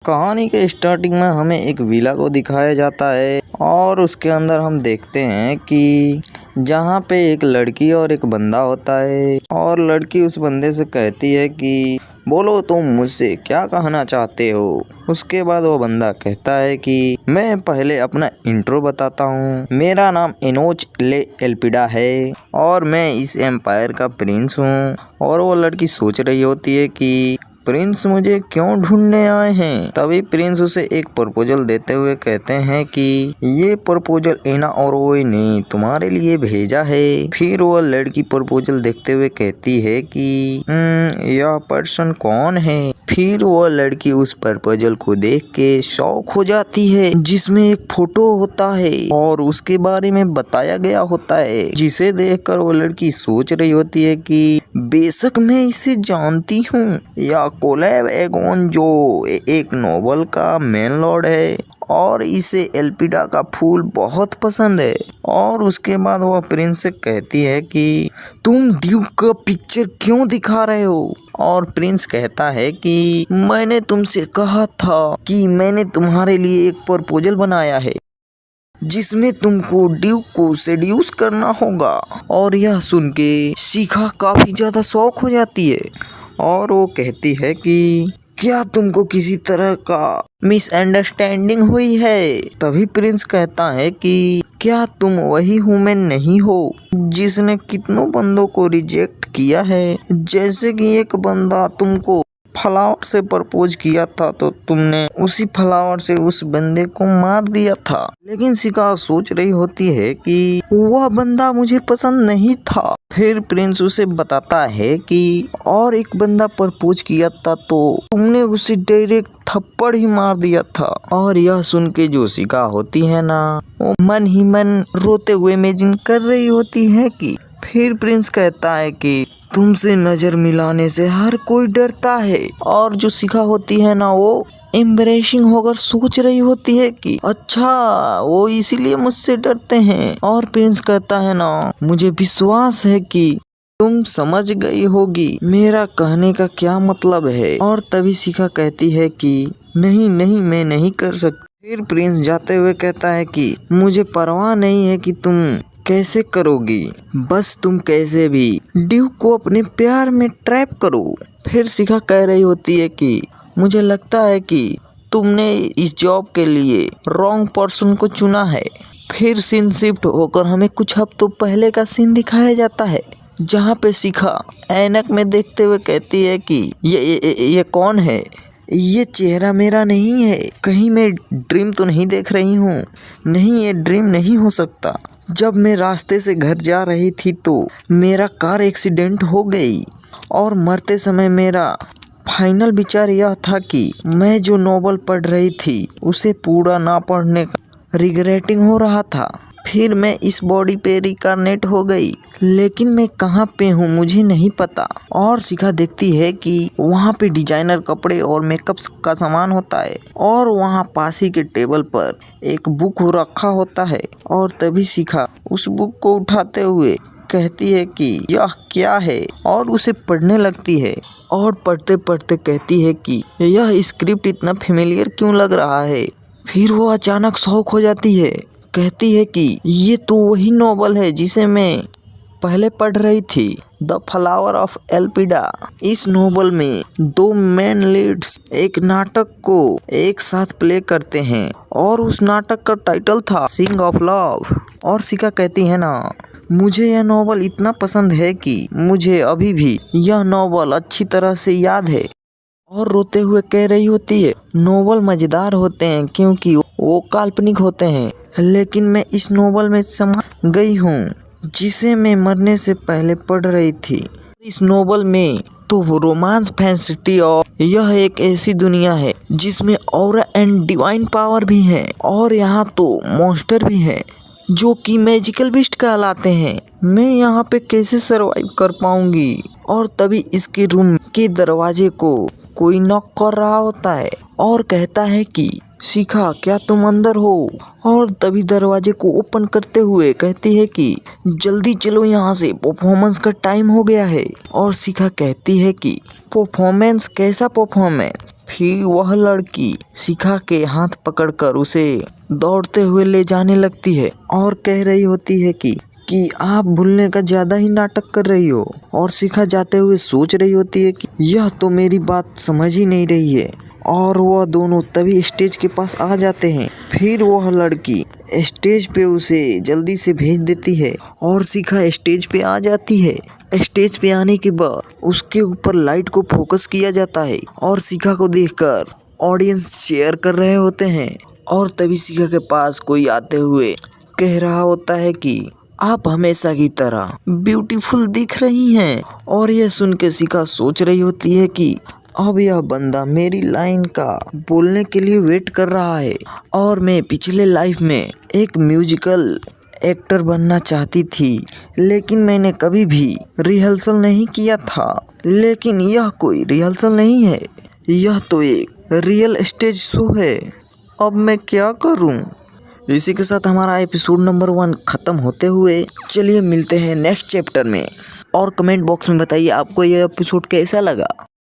कहानी के स्टार्टिंग में हमें एक विला को दिखाया जाता है और उसके अंदर हम देखते हैं कि जहाँ पे एक लड़की और एक बंदा होता है और लड़की उस बंदे से कहती है कि बोलो तुम मुझसे क्या कहना चाहते हो। उसके बाद वो बंदा कहता है कि मैं पहले अपना इंट्रो बताता हूँ। मेरा नाम एनोच ले एल्पिडा है और मैं इस एम्पायर का प्रिंस हूँ। और वो लड़की सोच रही होती है कि प्रिंस मुझे क्यों ढूंढने आए हैं। तभी प्रिंस उसे एक प्रपोजल देते हुए कहते हैं कि ये प्रपोजल एना और ओए ने तुम्हारे लिए भेजा है। फिर वो लड़की प्रपोजल देखते हुए कहती है कि यह पर्सन कौन है। फिर वो लड़की उस प्रपोजल को देख के शॉक हो जाती है जिसमें एक फोटो होता है और उसके बारे में बताया गया होता है, जिसे देखकर वो लड़की सोच रही होती है कि बेशक मैं इसे जानती हूँ। यह कोलेब एगोन जो एक नोवेल का मेन लॉर्ड है और इसे एल्पिडा का फूल बहुत पसंद है। और उसके बाद वह प्रिंस से कहती है कि तुम ड्यूक का पिक्चर क्यों दिखा रहे हो। और प्रिंस कहता है कि मैंने तुमसे कहा था कि मैंने तुम्हारे लिए एक प्रपोजल बनाया है जिसमें तुमको ड्यूक को सेड्यूस करना होगा। और यह सुन के शिखा काफी ज्यादा शौक हो जाती है और वो कहती है कि क्या तुमको किसी तरह का मिसअंडरस्टैंडिंग हुई है। तभी प्रिंस कहता है कि क्या तुम वही ह्यूमन नहीं हो जिसने कितनों बंदों को रिजेक्ट किया है। जैसे कि एक बंदा तुमको फ्लावर से प्रपोज किया था तो तुमने उसी फ्लावर से उस बंदे को मार दिया था। लेकिन शिखा सोच रही होती है कि वह बंदा मुझे पसंद नहीं था। फिर प्रिंस उसे बताता है कि और एक बंदा प्रपोज किया था तो तुमने उसे डायरेक्ट थप्पड़ ही मार दिया था। और यह सुन के जो शिखा होती है ना, वो मन ही मन रोते हुए इमेजिन कर रही होती है कि फिर प्रिंस कहता है कि तुमसे नजर मिलाने से हर कोई डरता है। और जो शिखा होती है ना, वो एम्बरेसिंग होकर सोच रही होती है कि अच्छा वो इसीलिए मुझसे डरते हैं। और प्रिंस कहता है ना, मुझे विश्वास है कि तुम समझ गई होगी मेरा कहने का क्या मतलब है। और तभी शिखा कहती है कि नहीं नहीं मैं नहीं कर सकती। फिर प्रिंस जाते हुए कहता है कि मुझे परवाह नहीं है कि तुम कैसे करोगी, बस तुम कैसे भी ड्यूक को अपने प्यार में ट्रैप करो। फिर शिखा कह रही होती है कि मुझे लगता है कि तुमने इस जॉब के लिए रॉन्ग पर्सन को चुना है। फिर सीन शिफ्ट होकर हमें कुछ हफ्तों पहले का सीन दिखाया जाता है जहाँ पे शिखा ऐनक में देखते हुए कहती है कि ये कौन है। ये चेहरा मेरा नहीं है, कहीं मैं ड्रीम तो नहीं देख रही हूँ। नहीं, ये ड्रीम नहीं हो सकता। जब मैं रास्ते से घर जा रही थी तो मेरा कार एक्सीडेंट हो गई और मरते समय मेरा फाइनल विचार यह था कि मैं जो नोवेल पढ़ रही थी उसे पूरा ना पढ़ने का रिग्रेटिंग हो रहा था। फिर मैं इस बॉडी पे रिकारनेट हो गई, लेकिन मैं कहाँ पे हूँ मुझे नहीं पता। और शिखा देखती है कि वहाँ पे डिजाइनर कपड़े और मेकअप का सामान होता है और वहाँ पास ही के टेबल पर एक बुक रखा होता है। और तभी शिखा उस बुक को उठाते हुए कहती है कि यह क्या है और उसे पढ़ने लगती है। और पढ़ते पढ़ते कहती है कि यह स्क्रिप्ट इतना फेमिलियर क्यों लग रहा है। फिर वो अचानक शॉक हो जाती है, कहती है कि ये तो वही नोवेल है जिसे मैं पहले पढ़ रही थी, द फ्लावर ऑफ एल्पिडा। इस नोवेल में दो मेन लीड्स एक नाटक को एक साथ प्ले करते हैं और उस नाटक का टाइटल था सिंग ऑफ लव। और शिखा कहती है ना, मुझे यह नोवेल इतना पसंद है कि मुझे अभी भी यह नोवेल अच्छी तरह से याद है। और रोते हुए कह रही होती है, नोवेल मजेदार होते हैं क्योंकि वो काल्पनिक होते हैं, लेकिन मैं इस नोवेल में समा गई हूँ जिसे मैं मरने से पहले पढ़ रही थी। इस नोवेल में तो रोमांस फैंसिटी और यह एक ऐसी दुनिया है जिसमें ऑरा एंड डिवाइन पावर भी है और यहाँ तो मॉन्स्टर भी है जो कि मैजिकल बीस्ट कहलाते हैं। मैं यहाँ पे कैसे सरवाइव कर पाऊंगी। और तभी इसके रूम के दरवाजे को कोई नॉक कर रहा होता है और कहता है कि शिखा क्या तुम अंदर हो। और तभी दरवाजे को ओपन करते हुए कहती है कि जल्दी चलो यहाँ से, परफॉर्मेंस का टाइम हो गया है। और शिखा कहती है कि परफॉर्मेंस कैसा परफॉर्मेंस। फिर वह लड़की शिखा के हाथ पकड़कर उसे दौड़ते हुए ले जाने लगती है और कह रही होती है कि आप भूलने का ज्यादा ही नाटक कर रही हो। और शिखा जाते हुए सोच रही होती है कि यह तो मेरी बात समझ ही नहीं रही है। और वह दोनों तभी स्टेज के पास आ जाते हैं। फिर वह लड़की स्टेज पे उसे जल्दी से भेज देती है और शिखा स्टेज पे आ जाती है। स्टेज पे आने के बाद उसके ऊपर लाइट को फोकस किया जाता है और शिखा को देखकर ऑडियंस चीयर कर रहे होते हैं। और तभी शिखा के पास कोई आते हुए कह रहा होता है कि आप हमेशा की तरह ब्यूटीफुल दिख रही हैं। और यह सुन के शिखा सोच रही होती है कि अब यह बंदा मेरी लाइन का बोलने के लिए वेट कर रहा है। और मैं पिछले लाइफ में एक म्यूजिकल एक्टर बनना चाहती थी, लेकिन मैंने कभी भी रिहर्सल नहीं किया था। लेकिन यह कोई रिहर्सल नहीं है, यह तो एक रियल स्टेज शो है। अब मैं क्या करूं? इसी के साथ हमारा एपिसोड नंबर 1 खत्म होते हुए, चलिए मिलते हैं नेक्स्ट चैप्टर में। और कमेंट बॉक्स में बताइए आपको यह एपिसोड कैसा लगा।